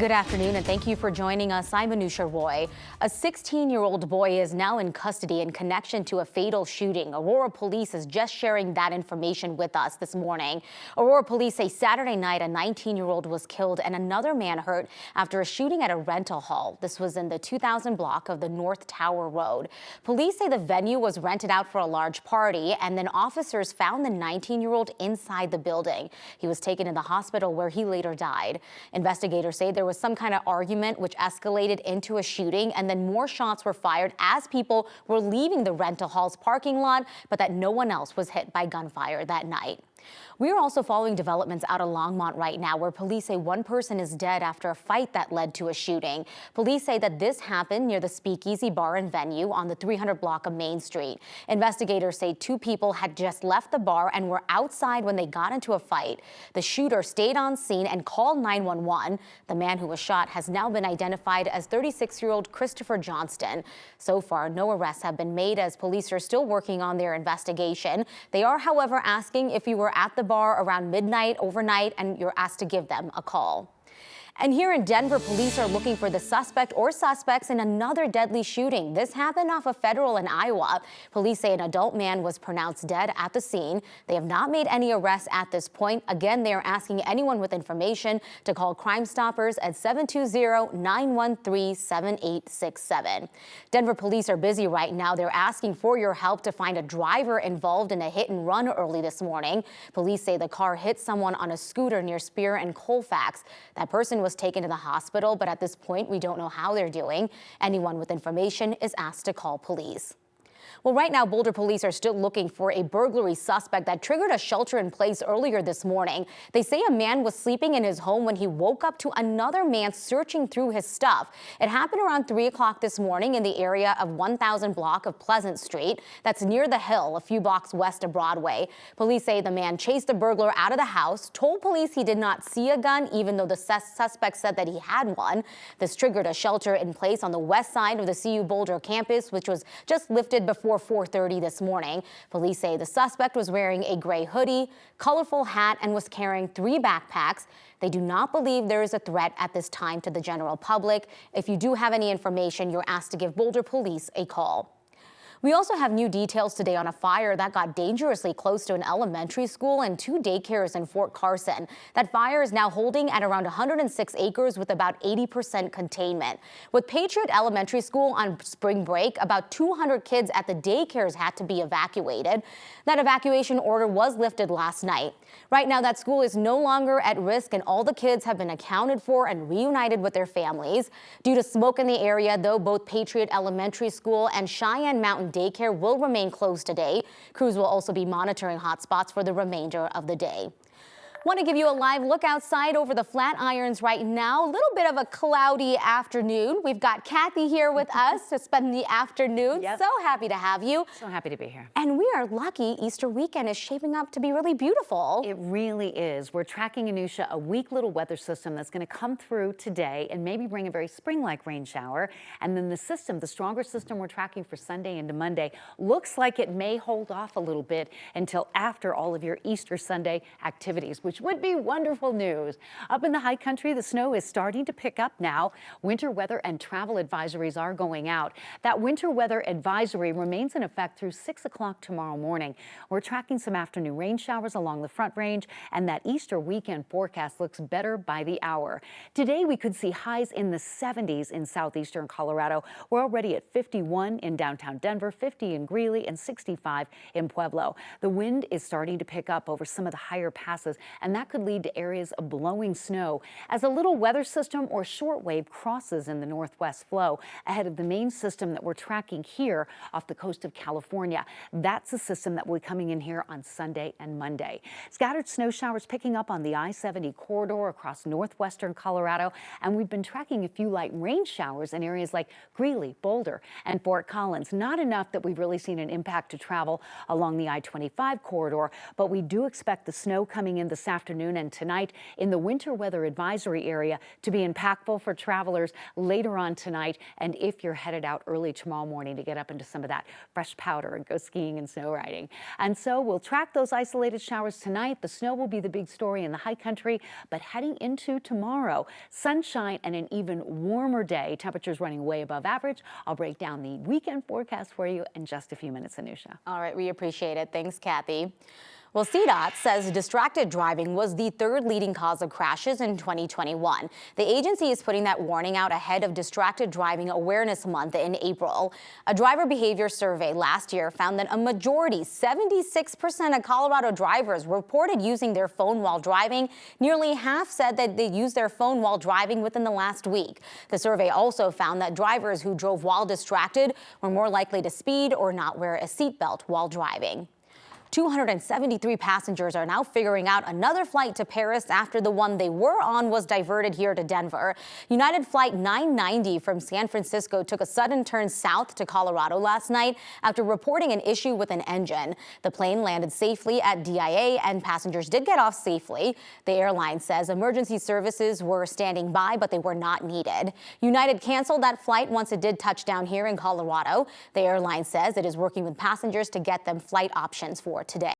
Good afternoon, and thank you for joining us. I'm Anusha Roy. A 16-year-old boy is now in custody in connection to a fatal shooting. Aurora police is just sharing that information with us this morning. Aurora police say Saturday night a 19-year-old was killed and another man hurt after a shooting at a rental hall. This was in the 2000 block of the North Tower Road. Police say the venue was rented out for a large party, and then officers found the 19-year-old inside the building. He was taken to the hospital where he later died. Investigators say there was some kind of argument which escalated into a shooting, and then more shots were fired as people were leaving the rental hall's parking lot, but that no one else was hit by gunfire that night. We are also following developments out of Longmont right now, where police say one person is dead after a fight that led to a shooting. Police say that this happened near the Speakeasy Bar and Venue on the 300 block of Main Street. Investigators say two people had just left the bar and were outside when they got into a fight. The shooter stayed on scene and called 911. The man who was shot has now been identified as 36-year-old Christopher Johnston. So far, no arrests have been made as police are still working on their investigation. They are, however, asking if you were at the bar around midnight overnight and you're asked to give them a call. And here in Denver, police are looking for the suspect or suspects in another deadly shooting. This happened off of Federal in Iowa. Police say an adult man was pronounced dead at the scene. They have not made any arrests at this point. Again, they are asking anyone with information to call Crime Stoppers at 720-913-7867. Denver police are busy right now. They're asking for your help to find a driver involved in a hit and run early this morning. Police say the car hit someone on a scooter near Spear and Colfax. That person was taken to the hospital, but at this point, we don't know how they're doing. Anyone with information is asked to call police. Well, right now, Boulder police are still looking for a burglary suspect that triggered a shelter-in-place earlier this morning. They say a man was sleeping in his home when he woke up to another man searching through his stuff. It happened around 3 o'clock this morning in the area of 1000 block of Pleasant Street. That's near the Hill, a few blocks west of Broadway. Police say the man chased the burglar out of the house, told police he did not see a gun, even though the suspect said that he had one. This triggered a shelter-in-place on the west side of the CU Boulder campus, which was just lifted before 4:30 this morning. Police say the suspect was wearing a gray hoodie, colorful hat, and was carrying 3 backpacks. They do not believe there is a threat at this time to the general public. If you do have any information, you're asked to give Boulder police a call. We also have new details today on a fire that got dangerously close to an elementary school and 2 daycares in Fort Carson. That fire is now holding at around 106 acres with about 80% containment. With Patriot Elementary School on spring break, about 200 kids at the daycares had to be evacuated. That evacuation order was lifted last night. Right now, that school is no longer at risk and all the kids have been accounted for and reunited with their families. Due to smoke in the area, though, both Patriot Elementary School and Cheyenne Mountain Daycare will remain closed today. Crews will also be monitoring hot spots for the remainder of the day. Want to give you a live look outside over the Flatirons right now. A little bit of a cloudy afternoon. We've got Kathy here with us to spend the afternoon. Yep. So happy to have you. So happy to be here. And we are lucky Easter weekend is shaping up to be really beautiful. It really is. We're tracking, Anusha, a weak little weather system that's going to come through today and maybe bring a very spring-like rain shower. And then the system, the stronger system we're tracking for Sunday into Monday, looks like it may hold off a little bit until after all of your Easter Sunday activities, which would be wonderful news. Up in the high country, the snow is starting to pick up now. Winter weather and travel advisories are going out. That winter weather advisory remains in effect through 6 o'clock tomorrow morning. We're tracking some afternoon rain showers along the Front Range, and that Easter weekend forecast looks better by the hour. Today, we could see highs in the 70s in southeastern Colorado. We're already at 51 in downtown Denver, 50 in Greeley, and 65 in Pueblo. The wind is starting to pick up over some of the higher passes, and that could lead to areas of blowing snow as a little weather system or shortwave crosses in the northwest flow ahead of the main system that we're tracking here off the coast of California. That's the system that will be coming in here on Sunday and Monday. Scattered snow showers picking up on the I-70 corridor across northwestern Colorado, and we've been tracking a few light rain showers in areas like Greeley, Boulder, and Fort Collins. Not enough that we've really seen an impact to travel along the I-25 corridor, but we do expect the snow coming in the south afternoon and tonight in the winter weather advisory area to be impactful for travelers later on tonight, and if you're headed out early tomorrow morning to get up into some of that fresh powder and go skiing and snow riding. And so we'll track those isolated showers tonight. The snow will be the big story in the high country, but heading into tomorrow, sunshine and an even warmer day. Temperatures running way above average. I'll break down the weekend forecast for you in just a few minutes, Anusha. All right, we appreciate it. Thanks, Kathy. Well, CDOT says distracted driving was the third leading cause of crashes in 2021. The agency is putting that warning out ahead of Distracted Driving Awareness Month in April. A driver behavior survey last year found that a majority, 76% of Colorado drivers reported using their phone while driving. Nearly half said that they used their phone while driving within the last week. The survey also found that drivers who drove while distracted were more likely to speed or not wear a seatbelt while driving. 273 passengers are now figuring out another flight to Paris after the one they were on was diverted here to Denver. United Flight 990 from San Francisco took a sudden turn south to Colorado last night after reporting an issue with an engine. The plane landed safely at DIA and passengers did get off safely. The airline says emergency services were standing by, but they were not needed. United canceled that flight once it did touch down here in Colorado. The airline says it is working with passengers to get them flight options for today.